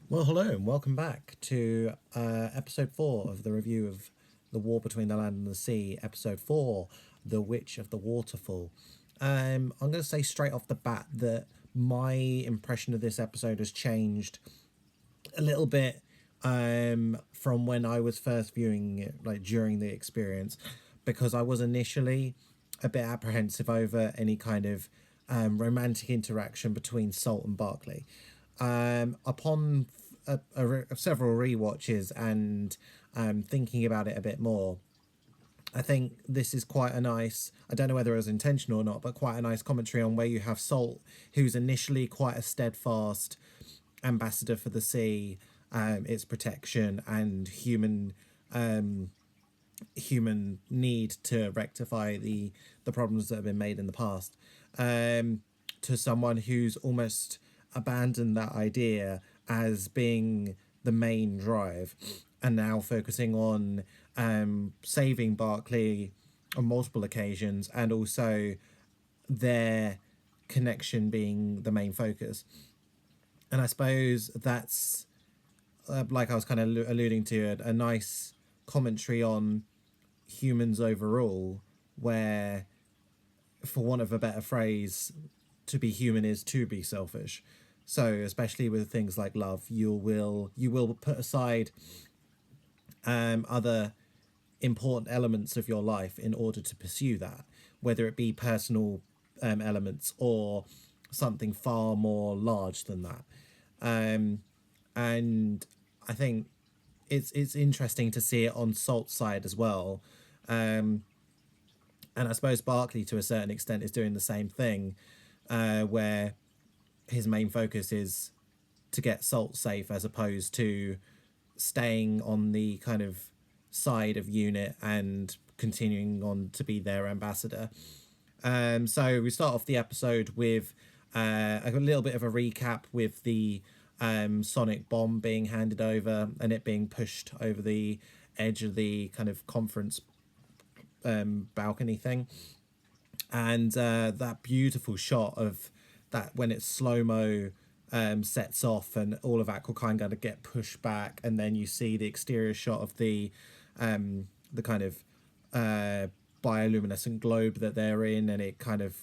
Well, hello and welcome back to episode 4 of the review of The War Between the Land and the Sea, episode 4, The Witch of the Waterfall. I'm going to say straight off the bat that my impression of this episode has changed a little bit from when I was first viewing it, like during the experience, because I was initially a bit apprehensive over any kind of romantic interaction between Salt and Barclay. Upon several rewatches and thinking about it a bit more, I think this is quite a nice, I don't know whether it was intentional or not, but quite a nice commentary on where you have Salt, who's initially quite a steadfast ambassador for the sea, its protection and human need to rectify the problems that have been made in the past, to someone who's almost abandoned that idea as being the main drive and now focusing on saving Barclay on multiple occasions and also their connection being the main focus. And I suppose that's, like I was kind of alluding to, a nice commentary on humans overall, where, for want of a better phrase, to be human is to be selfish. So especially with things like love, you will put aside other important elements of your life in order to pursue that, whether it be personal elements or something far more large than that. And I think it's interesting to see it on Salt's side as well. And I suppose Barkley, to a certain extent, is doing the same thing, where his main focus is to get Salt safe as opposed to staying on the kind of side of Unit and continuing on to be their ambassador. So we start off the episode with a little bit of a recap with the sonic bomb being handed over and it being pushed over the edge of the kind of conference balcony thing. And that beautiful shot of that when it's slow mo sets off and all of Aquatic going to get pushed back, and then you see the exterior shot of the kind of bioluminescent globe that they're in, and it kind of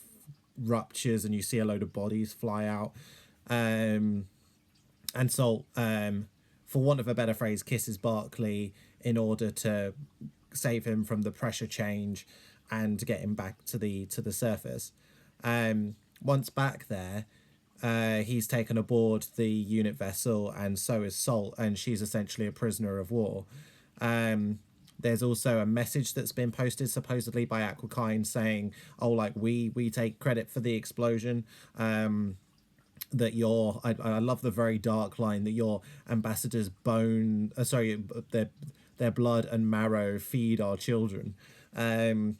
ruptures, and you see a load of bodies fly out. And Salt, for want of a better phrase, kisses Barclay in order to save him from the pressure change and to get him back to the surface. Once back there, he's taken aboard the unit vessel, and so is Salt, and she's essentially a prisoner of war. There's also a message that's been posted supposedly by Aquakind saying, "Oh, like we take credit for the explosion. That your I love the very dark line that your ambassador's bone, their blood and marrow feed our children." And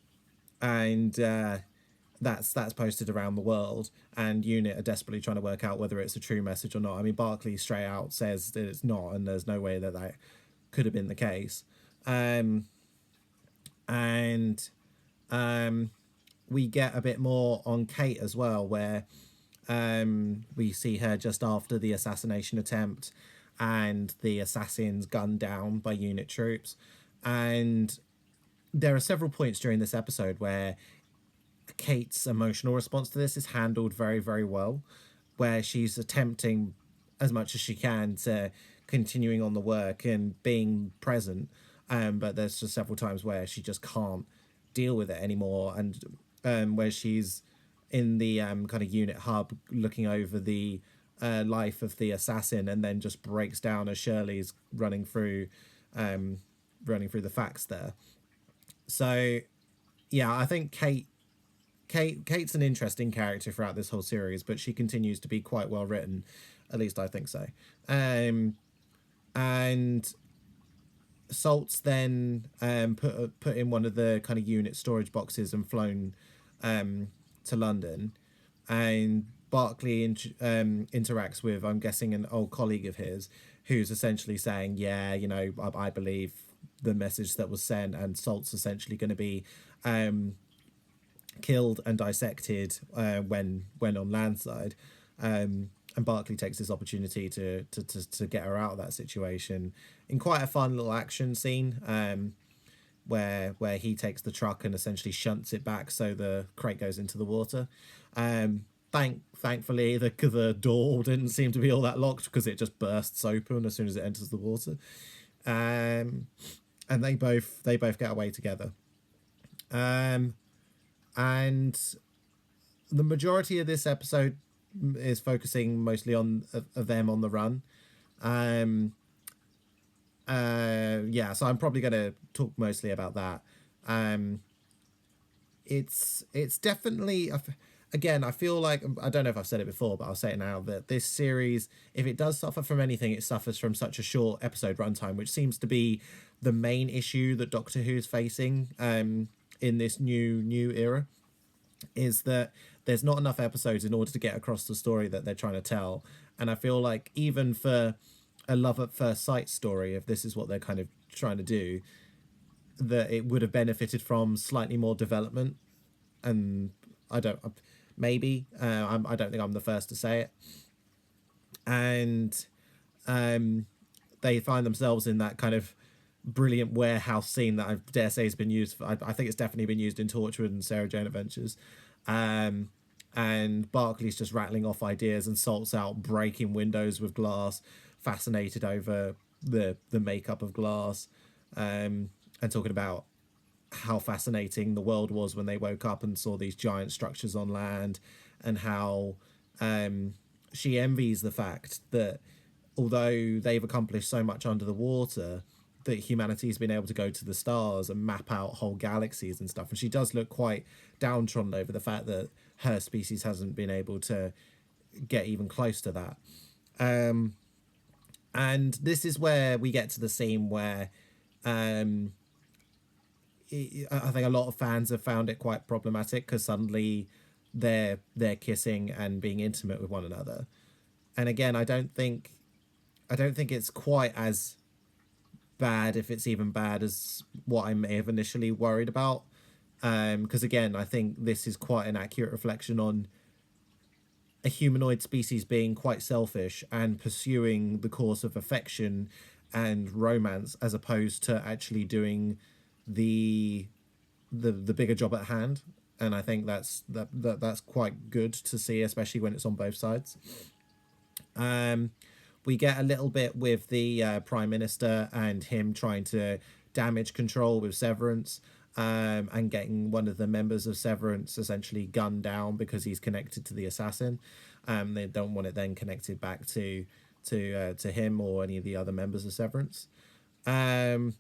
that's posted around the world, and Unit are desperately trying to work out whether it's a true message or not. I mean, Barclay straight out says that it's not, and there's no way that could have been the case. And we get a bit more on Kate as well, where we see her just after the assassination attempt and the assassins gunned down by unit troops. And there are several points during this episode where Kate's emotional response to this is handled very, very well, where she's attempting as much as she can to continuing on the work and being present. But there's just several times where she just can't deal with it anymore, and where she's in the kind of unit hub looking over the life of the assassin, and then just breaks down as Shirley's running through the facts there. So yeah, I think Kate's an interesting character throughout this whole series, but she continues to be quite well written. At least I think so. And Salt's then put in one of the kind of unit storage boxes and flown to London, and Barclay interacts with, I'm guessing, an old colleague of his, who's essentially saying, yeah, I believe the message that was sent, and Salt's essentially going to be killed and dissected when on landside. And and Barkley takes this opportunity to get her out of that situation in quite a fun little action scene, where he takes the truck and essentially shunts it back so the crate goes into the water. Thankfully the door didn't seem to be all that locked, because it just bursts open as soon as it enters the water. And they both get away together. And the majority of this episode is focusing mostly on of them on the run. Yeah, so I'm probably going to talk mostly about that. It's definitely, again, I feel like, I don't know if I've said it before, but I'll say it now, that this series, if it does suffer from anything, it suffers from such a short episode runtime, which seems to be the main issue that Doctor Who is facing in this new era, is that there's not enough episodes in order to get across the story that they're trying to tell. And I feel like even for a love at first sight story, if this is what they're kind of trying to do, that it would have benefited from slightly more development. And I don't think I'm the first to say it. And they find themselves in that kind of brilliant warehouse scene that I dare say has been used for, I think it's definitely been used in Torchwood and Sarah Jane Adventures. And Barclay's just rattling off ideas, and Salt's out breaking windows with glass, fascinated over the makeup of glass, and talking about how fascinating the world was when they woke up and saw these giant structures on land, and how she envies the fact that although they've accomplished so much under the water, that humanity's been able to go to the stars and map out whole galaxies and stuff. And she does look quite downtrodden over the fact that her species hasn't been able to get even close to that. And this is where we get to the scene where I think a lot of fans have found it quite problematic, because suddenly they're kissing and being intimate with one another. And again, I don't think it's quite as bad, if it's even bad, as what I may have initially worried about. Because again, I think this is quite an accurate reflection on a humanoid species being quite selfish and pursuing the course of affection and romance, as opposed to actually doing the bigger job at hand. And I think that's quite good to see, especially when it's on both sides. We get a little bit with the Prime Minister and him trying to damage control with Severance, and getting one of the members of Severance essentially gunned down because he's connected to the assassin. They don't want it then connected back to him or any of the other members of Severance. And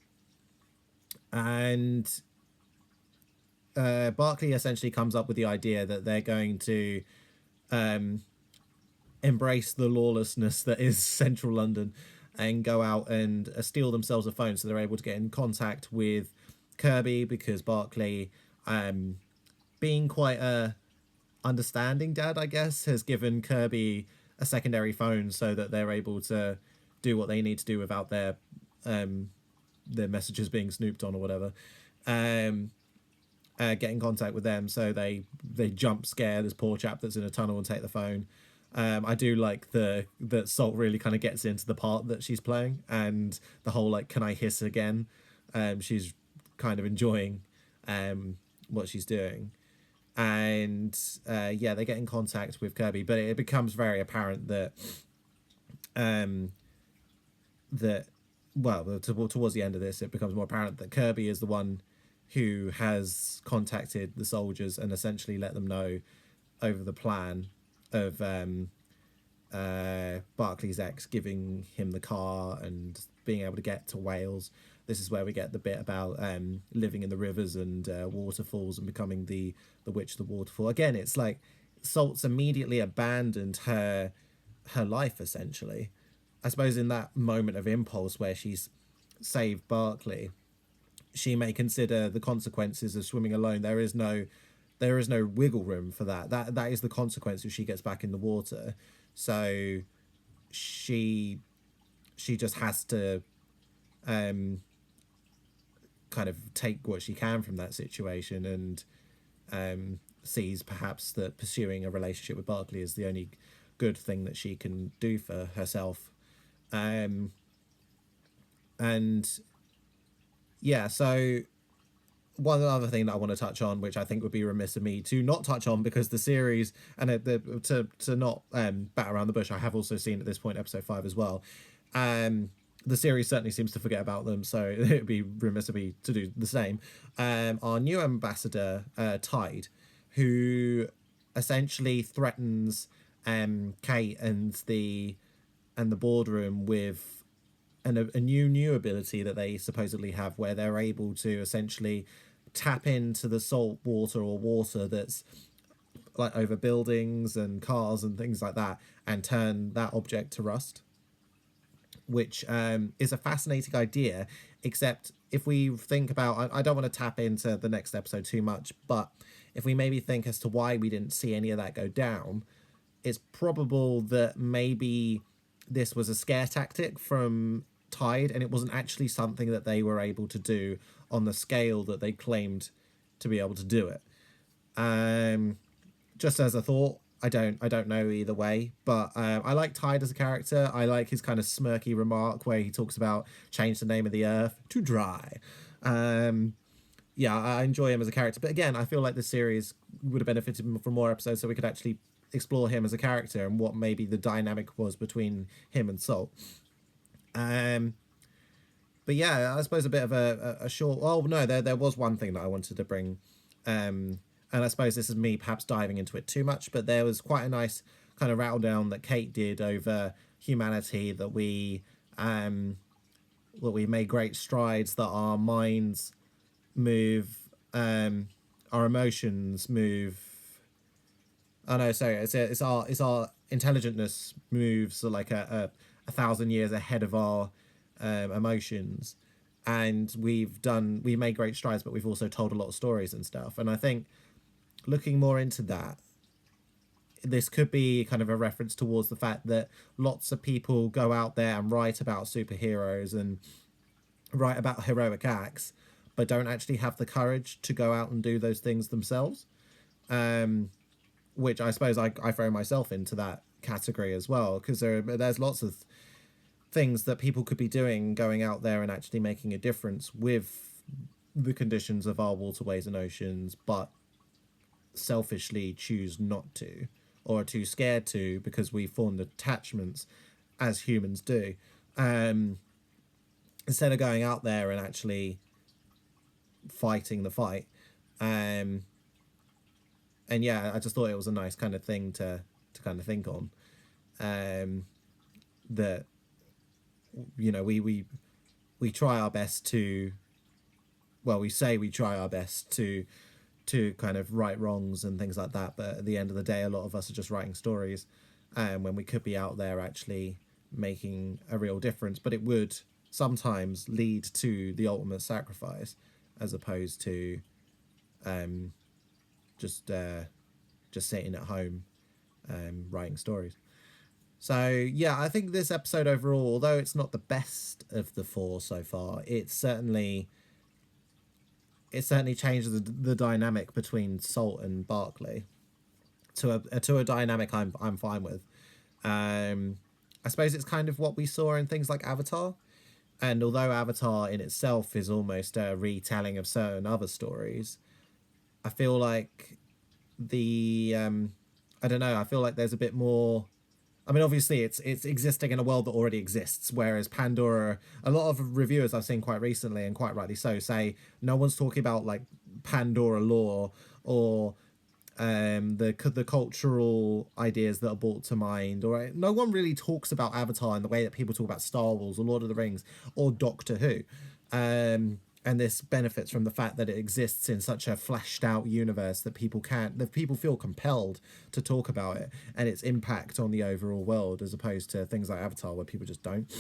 Barclay essentially comes up with the idea that they're going to embrace the lawlessness that is central London, and go out and steal themselves a phone so they're able to get in contact with Kirby, because Barclay, being quite a understanding dad, I guess, has given Kirby a secondary phone so that they're able to do what they need to do without their messages being snooped on or whatever. Get in contact with them, so they jump scare this poor chap that's in a tunnel and take the phone. I do like that Salt really kind of gets into the part that she's playing, and the whole like, can I hiss again? She's kind of enjoying what she's doing. And yeah, they get in contact with Kirby, but it becomes very apparent that towards the end of this, it becomes more apparent that Kirby is the one who has contacted the soldiers and essentially let them know over the plan of Barclay's ex giving him the car and being able to get to Wales. This is where we get the bit about living in the rivers and waterfalls and becoming the witch of the waterfall. Again, it's like Salt's immediately abandoned her life, essentially. I suppose in that moment of impulse where she's saved Barclay, she may consider the consequences of swimming alone. There is no wiggle room for that. That is the consequence if she gets back in the water. So she just has to kind of take what she can from that situation, and sees perhaps that pursuing a relationship with Barclay is the only good thing that she can do for herself. And yeah, so one other thing that I want to touch on, which I think would be remiss of me to not touch on, because the series, and to not bat around the bush, I have also seen at this point episode 5 as well. The series certainly seems to forget about them, so it would be remiss of me to do the same. Our new ambassador, Tide, who essentially threatens Kate and the boardroom with a new ability that they supposedly have, where they're able to essentially tap into the salt water or water that's like over buildings and cars and things like that, and turn that object to rust, which is a fascinating idea. Except if we think about, I don't want to tap into the next episode too much, but if we maybe think as to why we didn't see any of that go down, it's probable that maybe this was a scare tactic from Tide, and it wasn't actually something that they were able to do on the scale that they claimed to be able to do it. Just as a thought, I don't know either way, but I like Tide as a character. I like his kind of smirky remark where he talks about change the name of the earth to dry. Yeah, I enjoy him as a character, but again, I feel like the series would have benefited from more episodes so we could actually explore him as a character and what maybe the dynamic was between him and Salt. But yeah, I suppose a bit of a short. Oh no, there was one thing that I wanted to bring, and I suppose this is me perhaps diving into it too much. But there was quite a nice kind of rattle down that Kate did over humanity, that we made great strides, that our minds move, our emotions move. Oh no, sorry, it's our intelligentness moves like a 1,000 years ahead of our emotions, and we made great strides, but we've also told a lot of stories and stuff. And I think looking more into that, this could be kind of a reference towards the fact that lots of people go out there and write about superheroes and write about heroic acts, but don't actually have the courage to go out and do those things themselves. Which I suppose I throw myself into that category as well, because there's lots of things that people could be doing, going out there and actually making a difference with the conditions of our waterways and oceans, but selfishly choose not to, or are too scared to, because we formed attachments as humans do, instead of going out there and actually fighting the fight. And yeah, I just thought it was a nice kind of thing to kind of think on, that we try our best to, well, we say we try our best to kind of right wrongs and things like that, but at the end of the day, a lot of us are just writing stories, when we could be out there actually making a real difference. But it would sometimes lead to the ultimate sacrifice, as opposed to just sitting at home writing stories. So yeah, I think this episode overall, although it's not the best of the 4 so far, it certainly changes the dynamic between Salt and Barclay to a dynamic I'm fine with. I suppose it's kind of what we saw in things like Avatar, and although Avatar in itself is almost a retelling of certain other stories, I feel like I don't know, I feel like there's a bit more. I mean, obviously, it's existing in a world that already exists, whereas Pandora, a lot of reviewers I've seen quite recently, and quite rightly so, say no one's talking about like Pandora lore or the cultural ideas that are brought to mind, or no one really talks about Avatar in the way that people talk about Star Wars or Lord of the Rings or Doctor Who. And this benefits from the fact that it exists in such a fleshed out universe that people feel compelled to talk about it and its impact on the overall world, as opposed to things like Avatar where people just don't.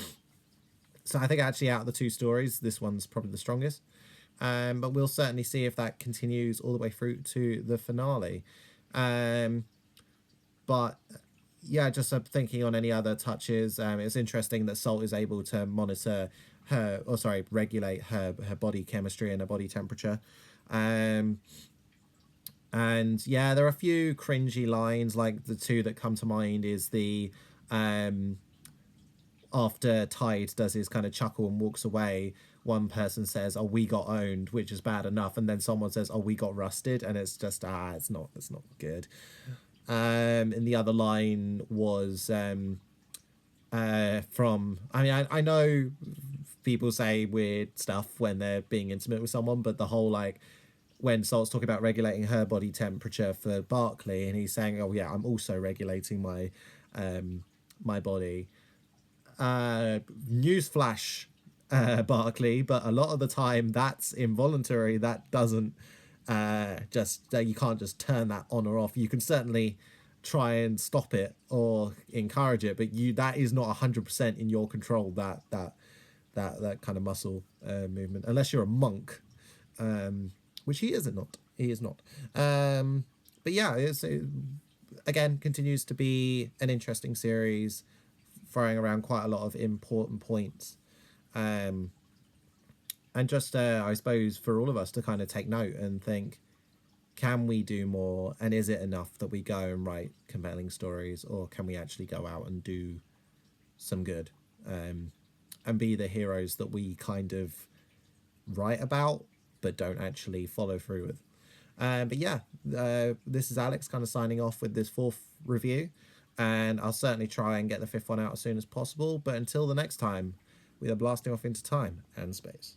So I think actually out of the 2 stories, this one's probably the strongest. But we'll certainly see if that continues all the way through to the finale. But yeah, just thinking on any other touches, it's interesting that Salt is able to monitor regulate her body chemistry and her body temperature. And yeah, there are a few cringy lines. Like the two that come to mind is the um after Tide does his kind of chuckle and walks away, one person says, "Oh, we got owned," which is bad enough, and then someone says, "Oh, we got rusted," and it's just it's not good. And the other line was from, I mean, I know people say weird stuff when they're being intimate with someone, but the whole like when Salt's talking about regulating her body temperature for Barkley, and he's saying, "Oh yeah, I'm also regulating my body." Newsflash, Barkley, but a lot of the time that's involuntary. That doesn't just you can't just turn that on or off. You can certainly try and stop it or encourage it, but you that is not 100% in your control. That kind of muscle movement, unless you're a monk, which he isn't. Not he is not. But yeah, it again continues to be an interesting series, throwing around quite a lot of important points. Um, and just, I suppose, for all of us to kind of take note and think, can we do more? And is it enough that we go and write compelling stories? Or can we actually go out and do some good? And be the heroes that we kind of write about, but don't actually follow through with. But yeah, this is Alex kind of signing off with this fourth review, and I'll certainly try and get the fifth one out as soon as possible. But until the next time, we are blasting off into time and space.